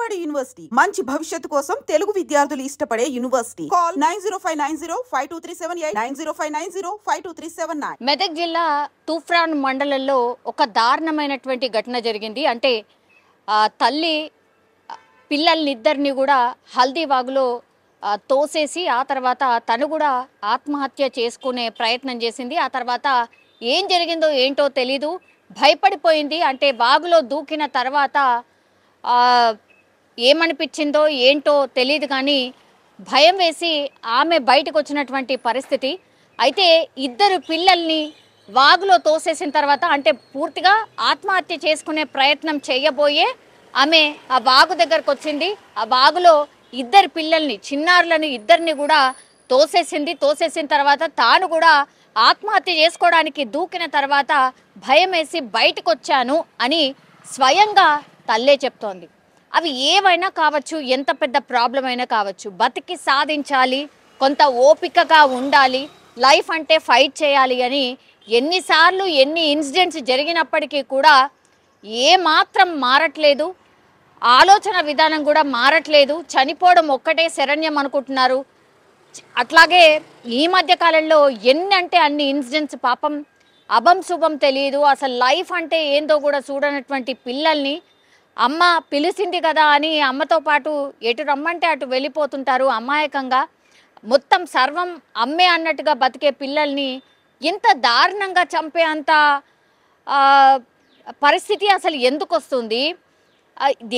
Vijayawada university మంచి భవిష్యత్తు కోసం తెలుగు విద్యార్థులు ఇష్టపడే యూనివర్సిటీ. కాల్ 9059052378 9059052379. మెదక్ జిల్లా తూఫ్రాన్ మండలంలో ఒక దారుణమైనటువంటి ఘటన జరిగింది. అంటే తల్లి పిల్లల్నిద్దరిని కూడా హల్దీ వాగులో తోసేసి ఆ తర్వాత తను కూడా ఆత్మహత్య చేసుకునే ప్రయత్నం చేసింది. ఆ తర్వాత ఏం జరిగిందో ఏంటో తెలీదు, భయపడిపోయింది. అంటే వాగులో దూకిన తర్వాత ఏమనిపించిందో ఏంటో తెలియదు కానీ భయం వేసి ఆమె బయటకు వచ్చినటువంటి పరిస్థితి. అయితే ఇద్దరు పిల్లల్ని వాగులో తోసేసిన తర్వాత అంటే పూర్తిగా ఆత్మహత్య చేసుకునే ప్రయత్నం చేయబోయే ఆమె ఆ వాగు దగ్గరకు వచ్చింది. ఆ వాగులో ఇద్దరు పిల్లల్ని చిన్నారులను ఇద్దరిని కూడా తోసేసిన తర్వాత తాను కూడా ఆత్మహత్య చేసుకోవడానికి దూకిన తర్వాత భయం వేసి బయటకు వచ్చాను అని స్వయంగా తల్లే చెప్తోంది. అవి ఏవైనా కావచ్చు, ఎంత పెద్ద ప్రాబ్లం అయినా కావచ్చు, బతికి సాధించాలి, కొంత ఓపికగా ఉండాలి, లైఫ్ అంటే ఫైట్ చేయాలి అని ఎన్నిసార్లు ఎన్ని ఇన్సిడెంట్స్ జరిగినప్పటికీ కూడా ఏమాత్రం మారట్లేదు, ఆలోచన విధానం కూడా మారట్లేదు. చనిపోవడం ఒక్కటే శరణ్యం అనుకుంటున్నారు. అట్లాగే ఈ మధ్య కాలంలో ఎన్ని అంటే అన్ని ఇన్సిడెంట్స్, పాపం అభం శుభం తెలియదు, అసలు లైఫ్ అంటే ఏందో కూడా చూడనటువంటి పిల్లల్ని అమ్మ పిలిచింది కదా అని అమ్మతో పాటు ఎటు రమ్మంటే అటు వెళ్ళిపోతుంటారు అమాయకంగా. మొత్తం సర్వం అమ్మే అన్నట్టుగా బతికే పిల్లల్ని ఇంత దారుణంగా చంపే అంత పరిస్థితి అసలు ఎందుకు వస్తుంది?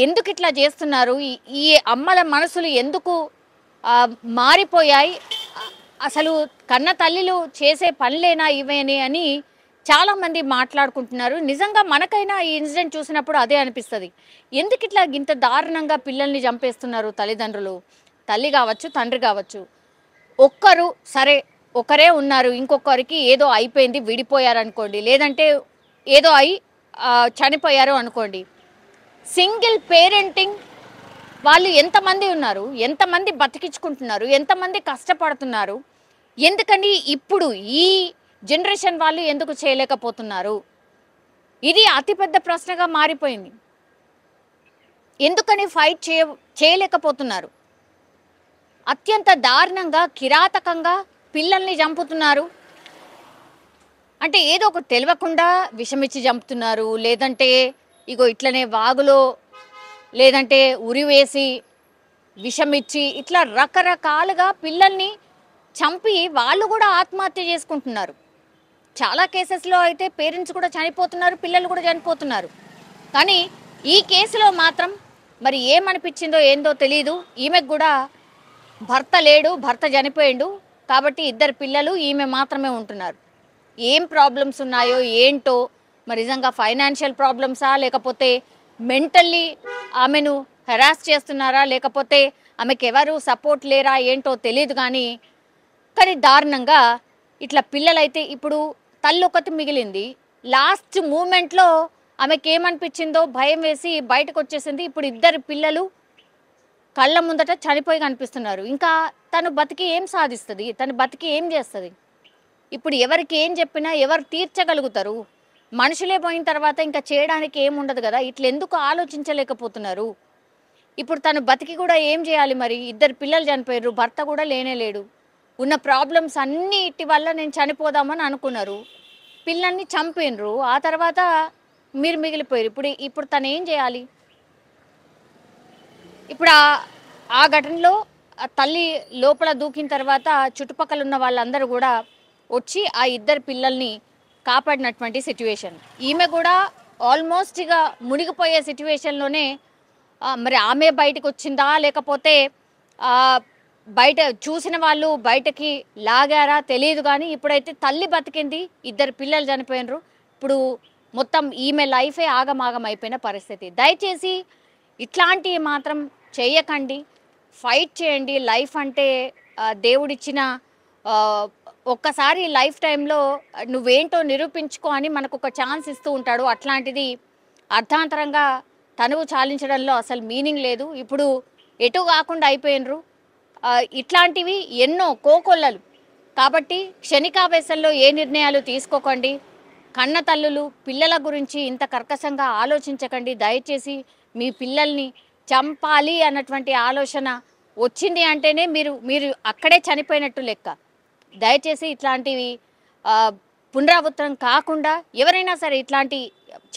ఎందుకు ఇట్లా చేస్తున్నారు? ఈ అమ్మల మనసులు ఎందుకు మారిపోయాయి? అసలు కన్న తల్లిలు చేసే పనులేనా ఇవేని అని చాలామంది మాట్లాడుకుంటున్నారు. నిజంగా మనకైనా ఈ ఇన్సిడెంట్ చూసినప్పుడు అదే అనిపిస్తుంది. ఎందుకు ఇట్లా ఇంత దారుణంగా పిల్లల్ని చంపేస్తున్నారు తల్లిదండ్రులు? తల్లి కావచ్చు, తండ్రి కావచ్చు, ఒక్కరు సరే ఒకరే ఉన్నారు, ఇంకొకరికి ఏదో అయిపోయింది విడిపోయారు అనుకోండి, లేదంటే ఏదో అయి చనిపోయారు అనుకోండి. సింగిల్ పేరెంటింగ్ వాళ్ళు ఎంతమంది ఉన్నారు, ఎంతమంది బతికించుకుంటున్నారు, ఎంతమంది కష్టపడుతున్నారు? ఎందుకని ఇప్పుడు ఈ జనరేషన్ వాళ్ళు ఎందుకు చేయలేకపోతున్నారు? ఇది అతిపెద్ద ప్రశ్నగా మారిపోయింది. ఎందుకని ఫైట్ చేయలేకపోతున్నారు? అత్యంత దారుణంగా కిరాతకంగా పిల్లల్ని చంపుతున్నారు. అంటే ఏదో ఒక తెలియకుండా విషమిచ్చి చంపుతున్నారు, లేదంటే ఇగో ఇట్లనే వాగులో, లేదంటే ఉరి వేసి విషమిచ్చి, ఇట్లా రకరకాలుగా పిల్లల్ని చంపి వాళ్ళు కూడా ఆత్మహత్య చేసుకుంటున్నారు. చాలా కేసెస్లో అయితే పేరెంట్స్ కూడా చనిపోతున్నారు, పిల్లలు కూడా చనిపోతున్నారు. కానీ ఈ కేసులో మాత్రం మరి ఏమనిపించిందో ఏందో తెలీదు. ఈమెకు కూడా భర్త లేడు, భర్త చనిపోయిండు కాబట్టి ఇద్దరు పిల్లలు, ఈమె మాత్రమే ఉంటున్నారు. ఏం ప్రాబ్లమ్స్ ఉన్నాయో ఏంటో, మరి నిజంగా ఫైనాన్షియల్ ప్రాబ్లమ్సా, లేకపోతే మెంటల్లీ ఆమెను హెరాస్ చేస్తున్నారా, లేకపోతే ఆమెకు ఎవరు సపోర్ట్ లేరా ఏంటో తెలియదు. కానీ దారుణంగా ఇట్లా పిల్లలైతే ఇప్పుడు తల్లి ఒకటి మిగిలింది. లాస్ట్ మూమెంట్లో ఆమెకి ఏమనిపించిందో భయం వేసి బయటకు వచ్చేసింది. ఇప్పుడు ఇద్దరు పిల్లలు కళ్ళ ముందట చనిపోయి కనిపిస్తున్నారు. ఇంకా తను బతికి ఏం సాధిస్తుంది? తను బతికి ఏం చేస్తుంది? ఇప్పుడు ఎవరికి ఏం చెప్పినా ఎవరు తీర్చగలుగుతారు? మనుషులే పోయిన తర్వాత ఇంకా చేయడానికి ఏముండదు కదా. ఇట్లా ఎందుకు ఆలోచించలేకపోతున్నారు? ఇప్పుడు తను బతికి కూడా ఏం చేయాలి? మరి ఇద్దరు పిల్లలు చనిపోయారు, భర్త కూడా లేనేలేడు. ఉన్న ప్రాబ్లమ్స్ అన్నిటి వల్ల నేను చనిపోదామని అనుకున్నారు, పిల్లల్ని చంపినరు, ఆ తర్వాత మీరు మిగిలిపోయారు. ఇప్పుడు తను ఏం చేయాలి? ఇప్పుడు ఆ ఘటనలో తల్లి లోపల దూకిన తర్వాత చుట్టుపక్కల ఉన్న వాళ్ళందరూ కూడా వచ్చి ఆ ఇద్దరు పిల్లల్ని కాపాడినటువంటి సిచ్యువేషన్. ఈమె కూడా ఆల్మోస్ట్ ఇక మునిగిపోయే సిచ్యువేషన్లోనే మరి ఆమె బయటకు వచ్చిందా, లేకపోతే బయట చూసిన వాళ్ళు బయటకి లాగారా తెలియదు. కానీ ఇప్పుడైతే తల్లి బతికింది, ఇద్దరు పిల్లలు చనిపోయినరు. ఇప్పుడు మొత్తం ఈమె లైఫే ఆగమాగం అయిపోయిన పరిస్థితి. దయచేసి ఇట్లాంటివి మాత్రం చేయకండి, ఫైట్ చేయండి. లైఫ్ అంటే దేవుడిచ్చిన ఒక్కసారి లైఫ్ టైంలో నువ్వేంటో నిరూపించుకో అని మనకు ఒక ఛాన్స్ ఇస్తూ ఉంటాడు. అట్లాంటిది అర్థాంతరంగా తనువు చాలించడంలో అసలు మీనింగ్ లేదు. ఇప్పుడు ఎటు కాకుండా అయిపోయినరు. ఇట్లాంటివి ఎన్నో కోకొల్లలు. కాబట్టి క్షణికావేశంలో ఏ నిర్ణయాలు తీసుకోకండి. కన్న తల్లులు పిల్లల గురించి ఇంత కర్కశంగా ఆలోచించకండి. దయచేసి మీ పిల్లల్ని చంపాలి అన్నటువంటి ఆలోచన వచ్చింది అంటేనే మీరు మీరు అక్కడే చనిపోయినట్టు లెక్క. దయచేసి ఇట్లాంటివి పునరావృతం కాకుండా ఎవరైనా సరే ఇట్లాంటి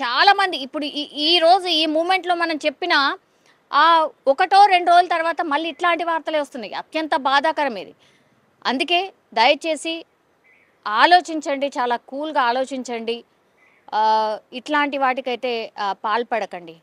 చాలామంది ఇప్పుడు ఈ రోజు ఈ మూమెంట్లో మనం చెప్పిన ఒకటో 2 రోజుల తర్వాత మళ్ళీ ఇట్లాంటి వార్తలే వస్తున్నాయి. అత్యంత బాధాకరం ఇది. అందుకే దయచేసి ఆలోచించండి, చాలా కూల్గా ఆలోచించండి. ఇట్లాంటి వాటికైతే పాల్పడకండి.